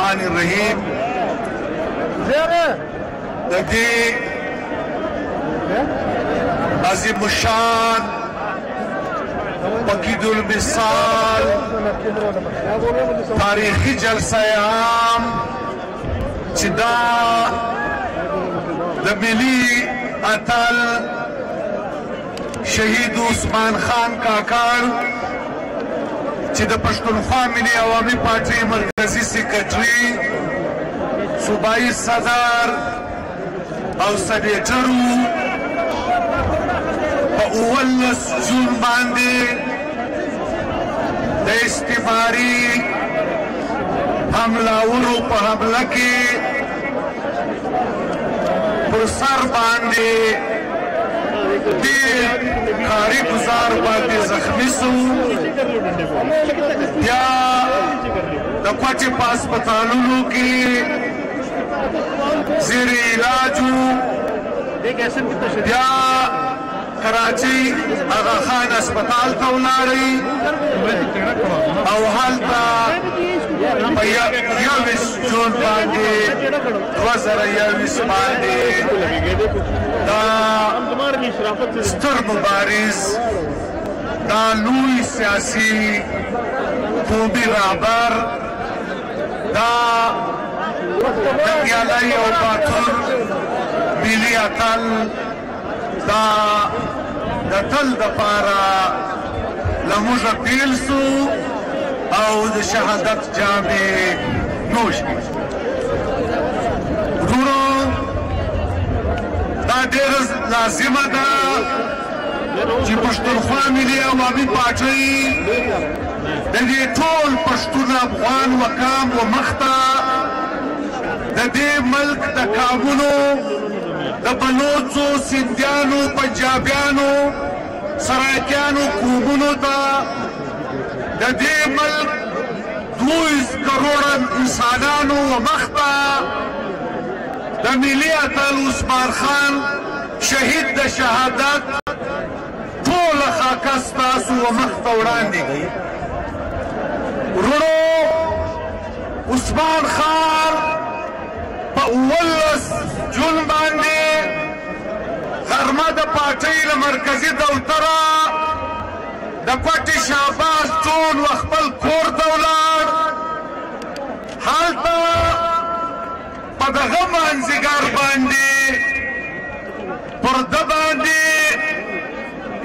الرحمن الرحیم د دې عظیم الشان پکید المثال تاریخی جلسه عام چې دا د ملي اتل شهید عثمان خان کاکړ چې د پښتونخوا ملي عوامي پارټۍ مرکزي سیکرټري صوبایي صدر او سنیټرو په 19 جون باندې د استعماري حملاورو په حمله کې پر سر باندې ډېر کاري ګزار باندې زخمي سو بیا د کوټې په هسپتالونو کې زیر علاج بیا کراچۍ آغا خان هسپتال ته ولاړئ او هلته په 21 جون باندې 2021 باندې دا ستر مبارز دا لوی سیاسي قومي رهبر دا جنګیالی او باتور ملي اتل دا د تل دپاره له موږه بېل سو او د شهادت جامې نوش کړي ورونو دا ډېره لازمه ده چې پښتونخوا ملي عوامي پارټۍ د دې ټول پښتون افغان وقام و مخته د دې ملک د کابونو د بلوڅو سندیانو پنجابیانو سرایکیانو قومونو ته د دې ملک 2 کروڑه انسانانو و مخته د ملي اتل عثمان خان شهید د شهادت ټوله خاکه ستاسو و مخته وړاندې کړي ورونو عثمان خان په 19 جون باندې غرمه د پارټۍ له مرکزي دفتره د کوټې شهباز ټول و خپل کور ته ولاړ هلته په دغه مازدیګر باندې پر ده باندې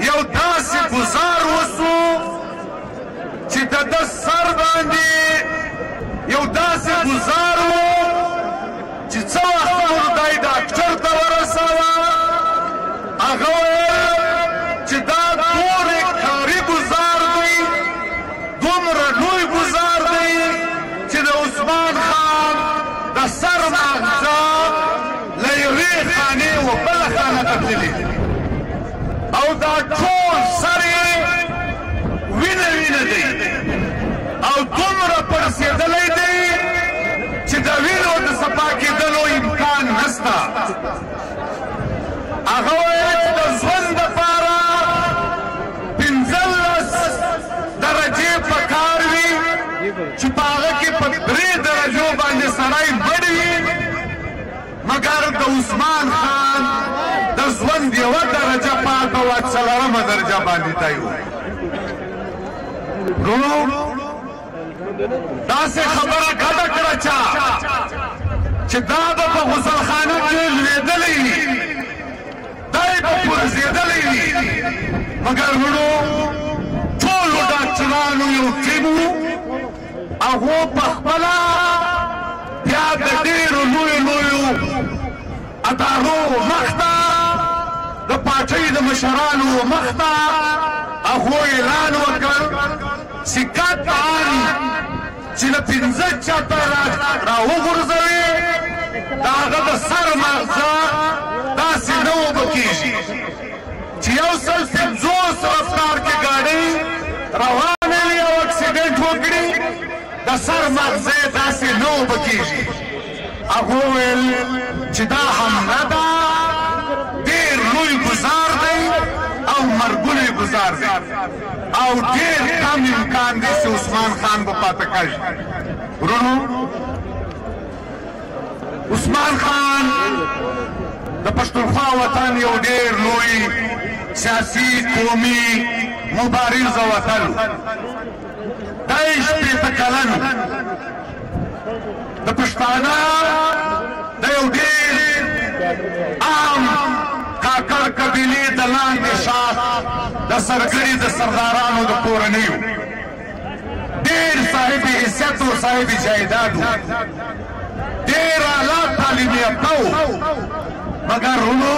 یو داسې ګزار وسو چې د ده سر باندې یو داسې ګزار و چې څه وخت مردی ډاکټر ته ورسوه هغه ویل چې دا دورې کاري ګزار دی دومره لوی ګزار دی چې د عثمان خان د سر ماغزه له یوې خانې و بله خانه ته تللي او دا ټول سر یې وینه وینه دی او دومره پړسېدلی دی چې د وینو د صفا کېدلو امکان نشته هغه ویل چې د ژوند دپاره 15 درجې پکار وي چې په هغه کې په 3 درجو باندې سړی مړ وي مګر د عثمان خان د ژوند یوه درجه پاته وه 4مه درجه باندې دی ورونو داسې خبره ګډه کړه چا چې دا به په غسلخانه کې لوېدلی وي دی به پرزېدلی وي مګر ورونو ټولو ډاکټرانو یو ټیم و هغو پخپله بیا د ډېرو لویو ادارو مخته د پارټۍ د مشرانو مخته هغو اعلان وکړ سکات تعالی چې له 15 چاته راوغورځوي د هغه د سر ماغزه داسې نه اوبه کېږي چې 150 رفتار کې ګاډۍ روانه وي او اکسیډنټ وکړي د سر ماغزه یې داسې نه اوبه کېږي هغه وویل چې دا حمله ده ډېر لوی ګزار دی او مرګونی ګزار دی او ډېر کم امکان دی چې عثمان خان به پاته کړي ورونو عثمان خان د پښتونخوا وطن یو ډېر لوی سیاسي قومي مبارز وطن دا یې شپېته کلن د پښتانه د یو ډېر عام کاکړ قبیلې د لاندې شاخ د سرګړي د سردارانو د کورنیو ډېر صاحب حیثیت او صاحب جایداد و ډېر اعلی تعلیم یافته و مګر ورونو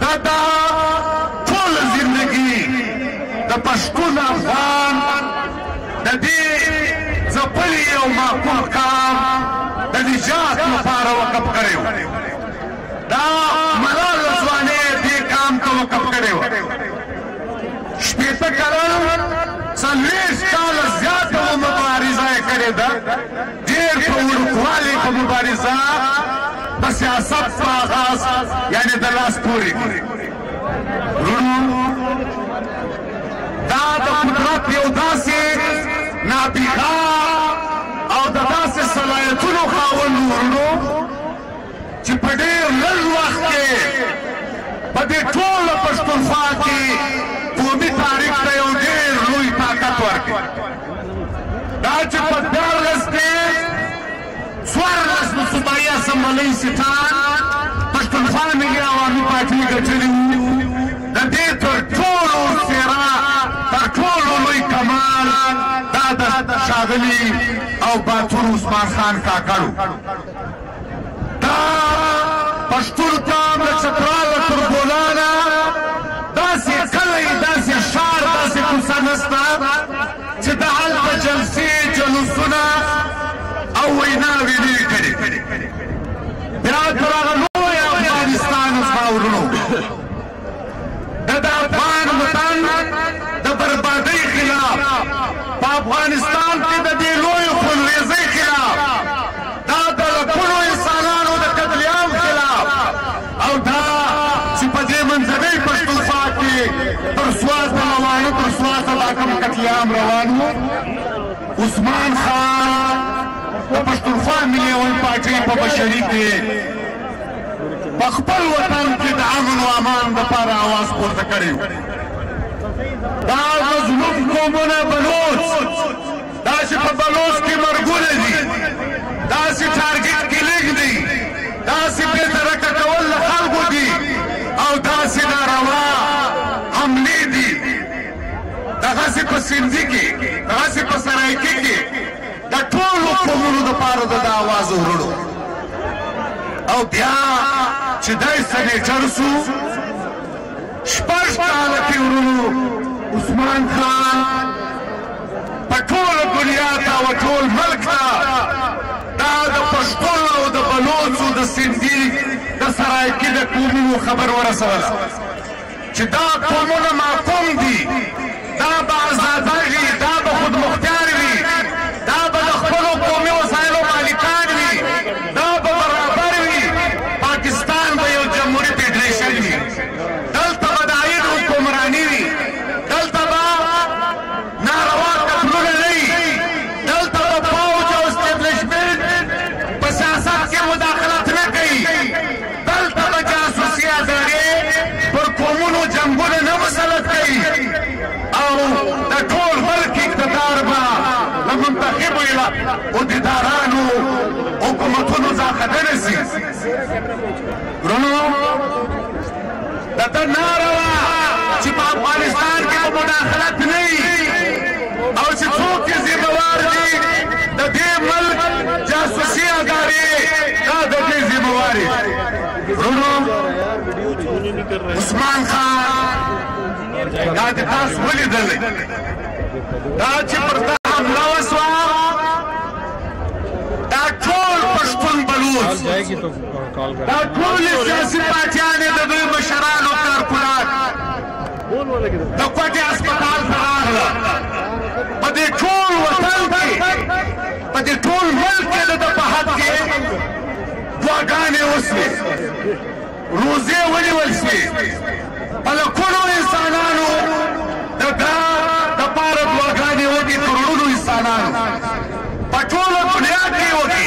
دا ټوله زندګي د پښتون افغان د دې ځپلي یو معقول کام د نجات لپاره وقف کړی و دا ملال ځوانۍ دې کام ته وقف کړی و شپېته کلن 40 کاله زیاته مبارزه یې کړې ده ډېر په وړوکوالي په مبارزه د سیاست په آغاز یعنې د لاس پورې وروڼو دا د قدرت یو داسې نابغه او د داسې صلاحیتونو خاوند وروڼو چې په ډېر لږ وخت کې په دې ټوله پښتونخوا کې قومي تاریخ ته یو ډېر لوی طاقت ورکړي دا چې په 14 کې 14 د صوبایي اسمبلۍ سیټان پښتونخوا ملي عوامي پارټي ګټلي وو د دې تر ټولو څېره تر ټولو لوی کمال دا د ښاغلي او باتور عثمان خان کاکړ دا پښتون قام د چتراله تر بولانه داسې کلی داسې ښار داسې کوڅه نسته چې د هلته جلسې جلوسونه او ویناوې نه وي کړې بیا تر هغه لوی افغانستان زما ورونو د افغان وطن د بربادۍ خلاف په افغانستان کې د دې لویو خونریزۍ خلاف دا د لکونو انسانانو د قتل عام خلاف او دا چې په دې منځنۍ پښتونخوا کې تر سوات د موانو تر سواته دا کوم قتل عام روان و عثمان خان د پښتونخوا ملي عوامي پارټۍ په مشري کې په خپل وطن کې د امن و امان دپاره اواز پورته کړی و دا مظلوم قومونه بلوچ دا چې په بلوچ کې مرګونه دي داسې ټارګټ کې لږ دي داسې بې درکه کول له خلکو دي او داسې ناروا حملې دي دغسې په سندي کې دغسې په سرایکي کې د ټولو قومونو دپاره د اواز وروړو او بیا چې دی سنیټر سو 6 کاله کې ورونو عثمان خان په ټوله دنیا ته او ټول ملک ته دا د پښتون او د بلوچو د سندي د سرایکي د قومونو خبر ورسوله چې دا قومونه معقوم دي دا به ازادېږي دا به خودمختار وي دا به د خپلو قومي وسایلو مالکان وي دا به برابر وي پاکستان به یو جمهوري فیډریشن وي دلته به د عاید حکمراني وي دلته به ناروا قتلونه نه وي دلته به فوج او اسټبلیشمنټ په سیاست کې مداخلت نه کوي دلته به جاسوسي ادارې پر قومونو جنګونه نه مسلط کوي او د ټول ملک اقتدار به له منتخبو عهدیدارانو حکومتونو څخه نشي ورونو د ده ناره وه چې په افغانستان کې به مداخلت نه وي او چې څوک یې ذمهوار دي د دې ملک جاسوسي ادارې دا د دې ذمهوار دي ورونو عثمان خان دا د تاسو ولیدلی دا چې پر ده حمله وسوه دا ټول پښتون بلوچ دا ټولې سیاسي پاچیانې د دوی مشرانو کارکونان د کوټې هسپتال ته راغله په دې ټول وطن کې په دې ټول ملک کې د ده په حد کې دعاګانې وسوې روزې ونیول شوې په لکونو انسانانو د ده دپاره دعاګانې وکړي کروڑونو انسانانو په ټوله دنیا کې وکړي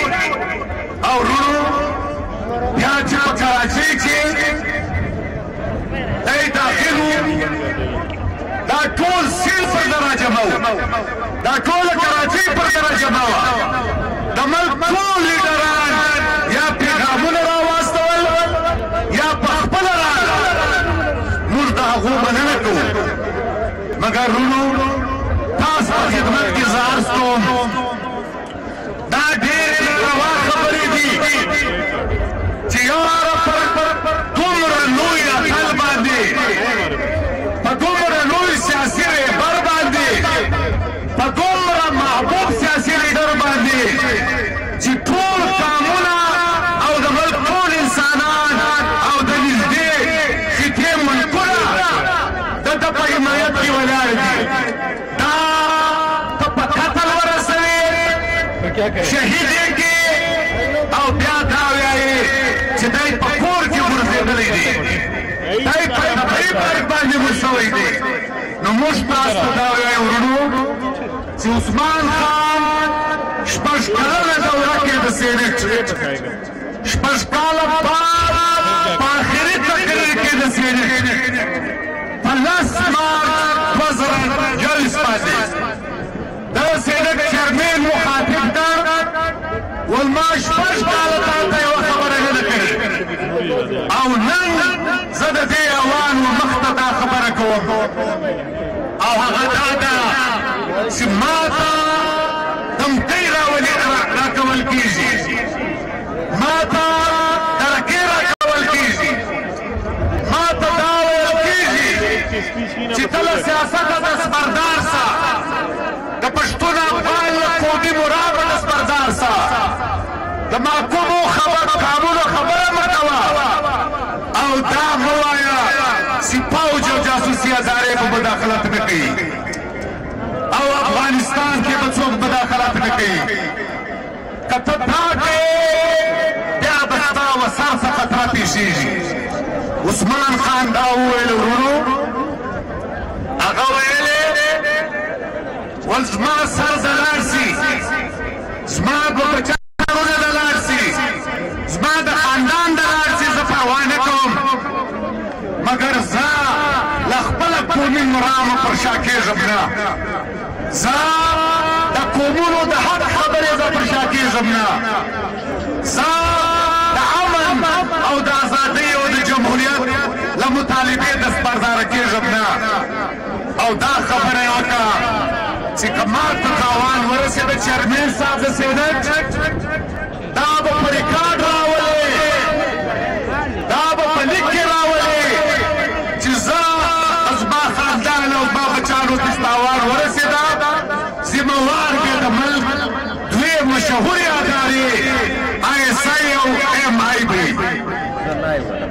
او دا ټوله کراچۍ پر ترجمه وه د ملک ټول لیډران یا پیغامونه راواستول یا پخپله راغله موږ د هغو مننه کوو مګر رونو تاسو په خدمت کې زه عرض کوم دا ډېرې ناروا خبرې دي چې یاره پر دومره لوی اتل باندې په دومره لوی سیاسي رهبر باندې په دومره محبوب سیاسي لیډر باندې چې ټول قامونه او د ملک ټول انسانان او د نږدې خطې ملکونه د ده په حمایت کې ولاړ دي دا ته په قتل ورسوې شهید یې کې او بیا دا وایې چې دی په کور کې غورځېدلی دی دی په طبیعي مرګ باندې مړ شوی دی نو موږ تاسو ته دا وایو ورونو چې عثمان خان شپږ کلنه دوره کې د سینټ شپږ کاله بعد په آخري تقریر کې د سینټ په 10 مارچ 2011 باندې د سینټ چیرمین مخاطب ده ول ما شپږ کاله تا ته یوه خبره نه ده کړې او نن زه د دې اوانو مخ ته دا خبره کوم او هغه دا ده چې ما ته دمکۍ راکول کېږي ما ته ترکې راکول کېږي ما ته دا ویل کېږي چې ته له سیاسته دستبردار سه د پښتون افغان له قومي مرابه دستبردار سه د محکومو قانونو خبره مه کوه او دا مه وایه چې پوج او جاسوسي ادارې به مداخلت نه کوي او افغانستان کې به څوک مداخلت نه کوي که ته دا کوې بیا به ستا و سر څه خطره پیښېږي عثمان خان دا وویل ورونو هغه ویلې ول زما سر د لاړ شي زما به بچاونه د لاړ شي زما د خاندان د لاړ شي زه پروا نه کوم مګر زه له خپله قومي مرامو پر شا کېږم نه زه د قومونو د حق خبرې زه پر شا کېږم نه زه د امن او د ازادۍ او د جمهوریت له مطالبې دستبرداره کېږم نه او دا خبره یې وکړه چې که ما ته تاوان ورسېده چیرمین صاحب د سینټ دا به په ریکارډ راولې دا به په لیک کې راولې چې زه زما خاندان او زما بچیانو ته تاوان ورسېده ذمهوار بې د ملک دوې مشهورې ادارې ISI او MIB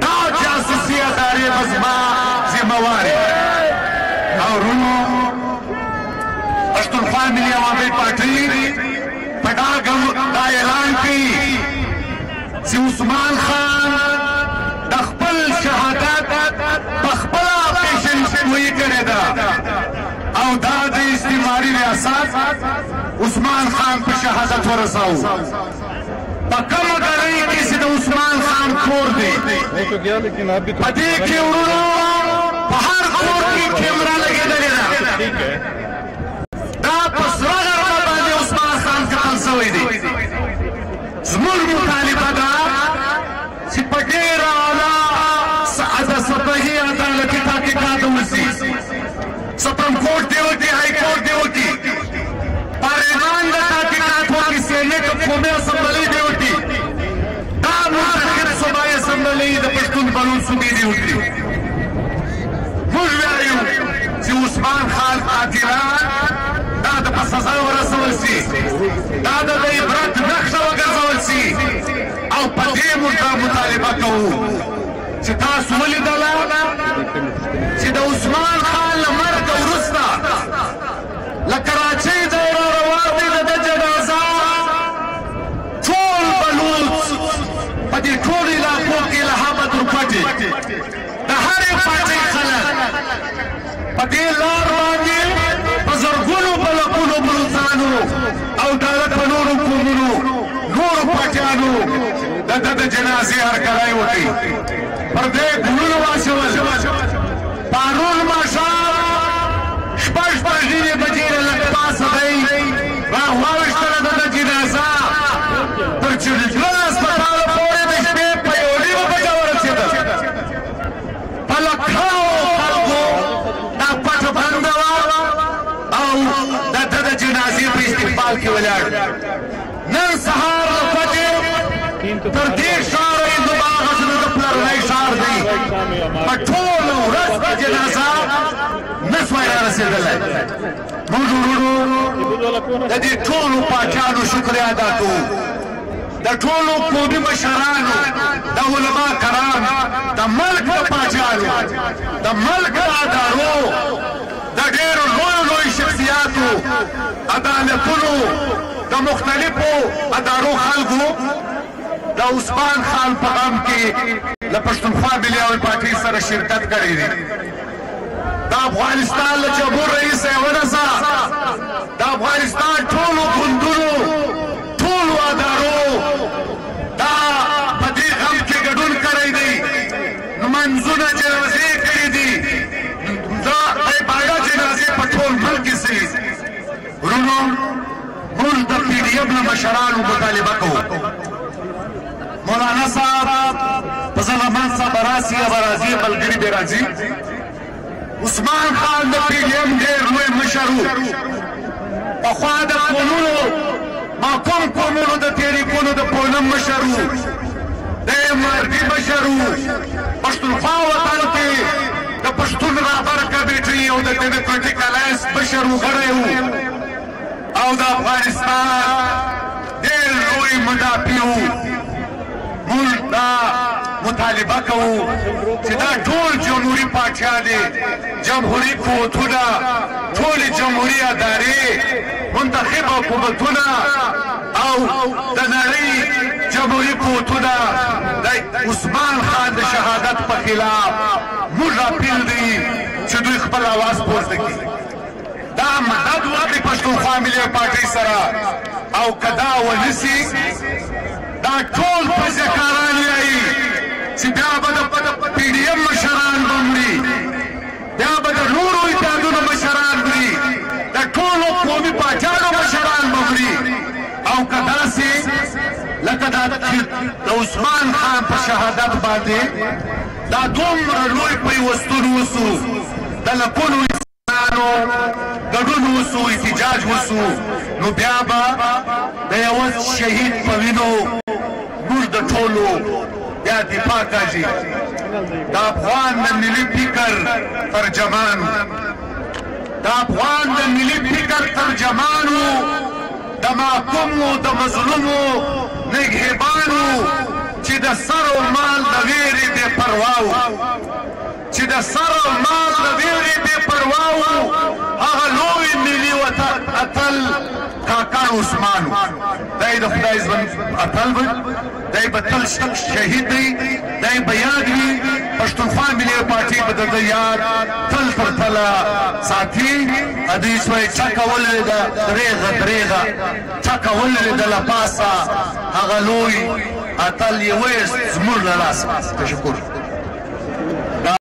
دا جاسوسي ادارې به زما ذمهوارې او رونو پښتونخوا ملي عوامي پارټۍ په ډاګه دا اعلان کوي چې عثمان خان د خپل شهادت په خپله پیشنګویي کړې ده او دا د استعماري ریاست عثمان خان په شهادت ورساو په کومه ګړۍ کې چې د عثمان خان کور دی په دې کې ورونو په هر کور کې کیمرا لګېدلې ده دا په سره غرمه باندې عثمان خان کتل شوی دی زموږ مطالبه ده چې په ډېره اعلی سطحي عدالتي تحقیقات وشي سپریم کورټ دې وکړي های کورټ دې وکړي پارلمان د تحقیقات وکړي سینټ قومي اسمبلۍ دې وکړي دا منتخب صوبایي اسمبلۍ د پښتون بلوچ صوبې دې وکړي موږ وایو چې عثمان خان قاتلان دا د په سزا ورسول شي دا د عبرت نښه وګرځول شي او په دې موږ دا مطالبه کوو چې تاسو ولیدله چې د عثمان خان له مرګه وروسته له کراچۍ دوره روان دی د ده جنازه ټول بلوچ په دې ټولو علاقو کې له حمد ورپټې د هرې پاټۍ خلک په دې لار باندې په زرګونو بلکونو بلوڅانو او دولت په نورو قومونو نورو پاټیانو د ده د جنازې هرکلی وکړي پر دې ګلونه واچول پرون ماښام شپږ بجې له پاسه دی تر دې ښاره یې نو هغه زموږ د پلرنی ښار دی په ټوله ورځ په جنازه نه سوای رارسېدلی موږ وروڼو د دې ټولو پاچانو شکریه ادا کوو د ټولو قومي مشرانو د علما کرام د ملک د پاچانو د ملک د ادارو د ډېرو لویو شخصیاتو عدالتونو د مختلفو ادارو خلکو د عثمان خان په غم کې له پښتونخوا ملي پارټۍ سره شرکت کړی دی د افغانستان له جمهور رئیس ونسا د افغانستان ټولو ګوندونو ټولو ادارو دا په دې غم کې ګډون کړی دی منځونه جنازې کړي دي دا عبادت جنازې په ټول ملک کې سي ورونو موږ د پی ډي ایم له مشرانو مطالبه کوو مولانا صاحب په زلمان صاحب راسي یا راځي ملګري به راځي عثمان خان د پی ډي ایم ډېر لوی مشر و پخوا د قومونو ما کوم قومونو د تحریکونو د پونم مشر و د مرګي مشر و پښتونخوا وطن کې د پښتون رهبر کمیټې او د ډیموکراټیک الایانس مشر و غړی و او د افغانستان ډېر لوی مدافع و موږ دا مطالبه کوو چې دا ټول جمهوري پاچا دي جمهوري قوتونه ټولې جمهوري ادارې منتخب حکومتونه او د نړۍ جمهوري قوتونه د عثمان خان د شهادت په خلاف موږ راپیل دي چې دوی خپل اواز پورته کړي دا مدد وکړي پښتونخوا ملي پارټۍ سره او که دا ونسي دا ټول پزیکاران یایي چې بیا به د پی ډي ایم مشران به مري بیا به د نورو اتحادونو مشران مري د ټولو قومي پاچانو مشران به مري او که داسې لکه د عثمان خان په شهادت باندې دا دومره لوی پیوستون وسو د لکونو انسانانو ګډون وسو احتجاج وسو نو بیا به د یوه شهید په وینو موږ د ټولو بیا دفاع کاږي د افغان د ملي فکر ترجمان د افغان د ملي فکر ترجمانو د محکومو د مظلومو نګهبانو چې د سر او مال د ویرې بې پروا و چې د سر او مال د ویرې بې پروا و هغه لوی ملي اتل کاکا عثمان دی د خدای ژوند اتل و دی به تل شهید دی دی به یاد وي پښتونخوا ملي پارټۍ به د ده یاد تل تر تله ساتي حدیث وایي چکه ولوېده درېغه درېغه چکه ولوېده له پاسه هغه لوی اتل یې ویست زموږ له لاسه تشکر